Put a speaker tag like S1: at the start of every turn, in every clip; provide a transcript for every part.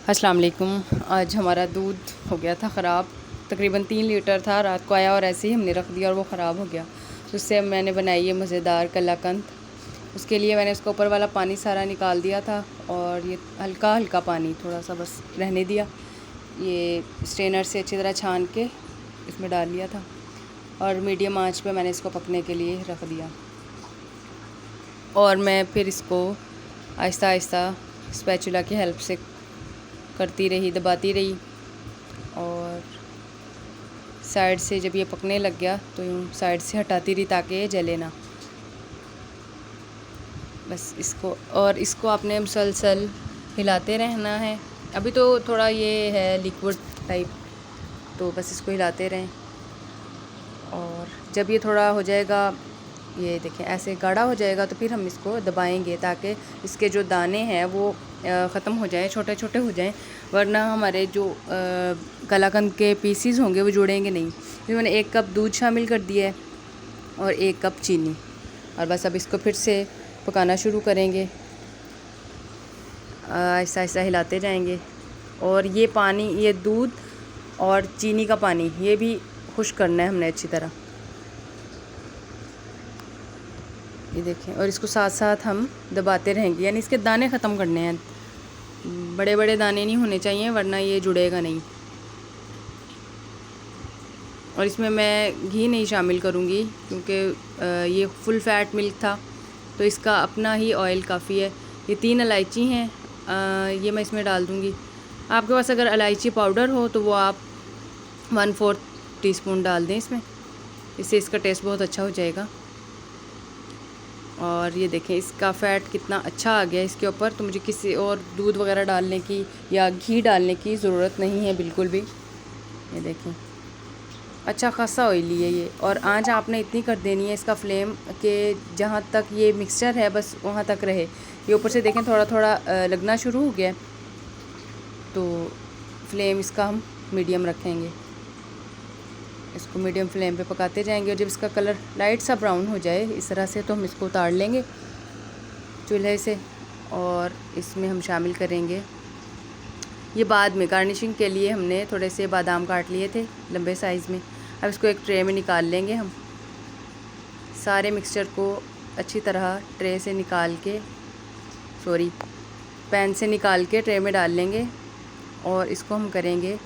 S1: अस्सलाम वालेकुम। आज हमारा दूध हो गया था ख़राब, तकरीबन 3 लीटर था, रात को आया और ऐसे ही हमने रख दिया और वो ख़राब हो गया। तो उससे मैंने बनाई है मज़ेदार कलाकंद। उसके लिए मैंने उसका ऊपर वाला पानी सारा निकाल दिया था और ये हल्का हल्का पानी थोड़ा सा बस रहने दिया। ये स्ट्रेनर से अच्छी तरह छान के इसमें डाल लिया था और मीडियम आंच पे मैंने इसको पकने के लिए रख दिया। और मैं फिर इसको आहिस्ता आहिस्ता स्पैचुला की हेल्प से करती रही, दबाती रही और साइड से जब ये पकने लग गया तो यूँ साइड से हटाती रही ताकि ये जले ना। बस इसको आपने मुसलसल हिलाते रहना है। अभी तो थोड़ा ये है लिक्विड टाइप, तो बस इसको हिलाते रहें और जब ये थोड़ा हो जाएगा, ये देखें ऐसे गाढ़ा हो जाएगा, तो फिर हम इसको दबाएंगे ताकि इसके जो दाने हैं वो ख़त्म हो जाएं, छोटे छोटे हो जाएं, वरना हमारे जो कलाकंद के पीसीज होंगे वो जुड़ेंगे नहीं। फिर मैंने 1 कप दूध शामिल कर दिया है और 1 कप चीनी, और बस अब इसको फिर से पकाना शुरू करेंगे। आहिस्ता आहिस्ता हिलाते जाएंगे और ये पानी, ये दूध और चीनी का पानी, ये भी खुश करना है हमने अच्छी तरह। ये देखें, और इसको साथ साथ हम दबाते रहेंगे, यानी इसके दाने ख़त्म करने हैं। बड़े बड़े दाने नहीं होने चाहिए वरना ये जुड़ेगा नहीं। और इसमें मैं घी नहीं शामिल करूँगी क्योंकि ये फुल फैट मिल्क था, तो इसका अपना ही ऑयल काफ़ी है। ये 3 इलायची हैं, ये मैं इसमें डाल दूँगी। आपके पास अगर इलायची पाउडर हो तो वो आप 1/4 टीस्पून डाल दें इसमें, इससे इसका टेस्ट बहुत अच्छा हो जाएगा। और ये देखें इसका फ़ैट कितना अच्छा आ गया इसके ऊपर, तो मुझे किसी और दूध वगैरह डालने की या घी डालने की ज़रूरत नहीं है बिल्कुल भी। ये देखें अच्छा खासा ऑयली है ये, और आंच आपने इतनी कर देनी है इसका फ्लेम कि जहाँ तक ये मिक्सचर है बस वहाँ तक रहे। ये ऊपर से देखें थोड़ा थोड़ा लगना शुरू हो गया, तो फ्लेम इसका हम मीडियम रखेंगे। इसको मीडियम फ्लेम पे पकाते जाएंगे और जब इसका कलर लाइट सा ब्राउन हो जाए इस तरह से, तो हम इसको उतार लेंगे चूल्हे से और इसमें हम शामिल करेंगे। ये बाद में गार्निशिंग के लिए हमने थोड़े से बादाम काट लिए थे लंबे साइज़ में। अब इसको एक ट्रे में निकाल लेंगे हम। सारे मिक्सचर को अच्छी तरह ट्रे से निकाल के, पैन से निकाल के ट्रे में डाल लेंगे और इसको हम करेंगे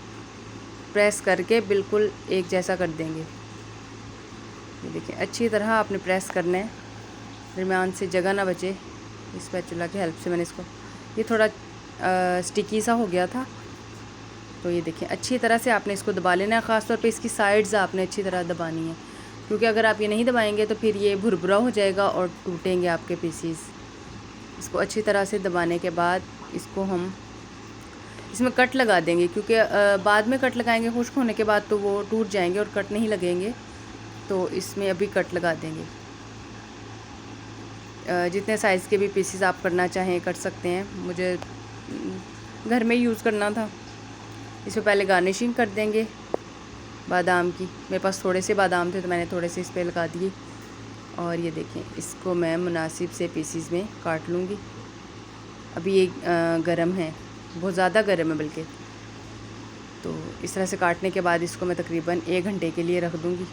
S1: प्रेस करके बिल्कुल एक जैसा कर देंगे। ये देखिए अच्छी तरह आपने प्रेस करना है, दरमियान से जगह ना बचे। इस स्पैचुला की हेल्प से मैंने इसको, ये थोड़ा स्टिकी सा हो गया था, तो ये देखिए अच्छी तरह से आपने इसको दबा लेना है। ख़ास तौर पे इसकी साइड्स आपने अच्छी तरह दबानी है, क्योंकि अगर आप ये नहीं दबाएंगे तो फिर ये भुरभुरा हो जाएगा और टूटेंगे आपके पीसीस। इसको अच्छी तरह से दबाने के बाद इसको हम इसमें कट लगा देंगे, क्योंकि बाद में कट लगाएंगे खुश्क होने के बाद तो वो टूट जाएंगे और कट नहीं लगेंगे, तो इसमें अभी कट लगा देंगे। जितने साइज़ के भी पीसेस आप करना चाहें कर सकते हैं, मुझे घर में यूज़ करना था। इसमें पहले गार्निशिंग कर देंगे बादाम की। मेरे पास थोड़े से बादाम थे तो मैंने थोड़े से इस पर लगा दिए, और ये देखें इसको मैं मुनासिब से पीसेस में काट लूँगी। अभी ये गरम है, बहुत ज़्यादा गर्म है बल्कि, तो इस तरह से काटने के बाद इसको मैं तकरीबन 1 घंटे के लिए रख दूँगी।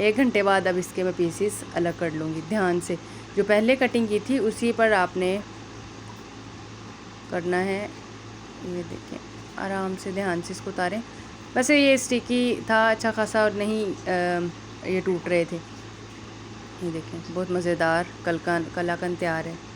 S1: 1 घंटे बाद अब इसके मैं पीसेस अलग कर लूँगी। ध्यान से जो पहले कटिंग की थी उसी पर आपने करना है। ये देखें आराम से ध्यान से इसको उतारें। वैसे ये स्टिकी था अच्छा खासा और नहीं ये टूट रहे थे। ये देखें बहुत मज़ेदार कलाकंद तैयार है।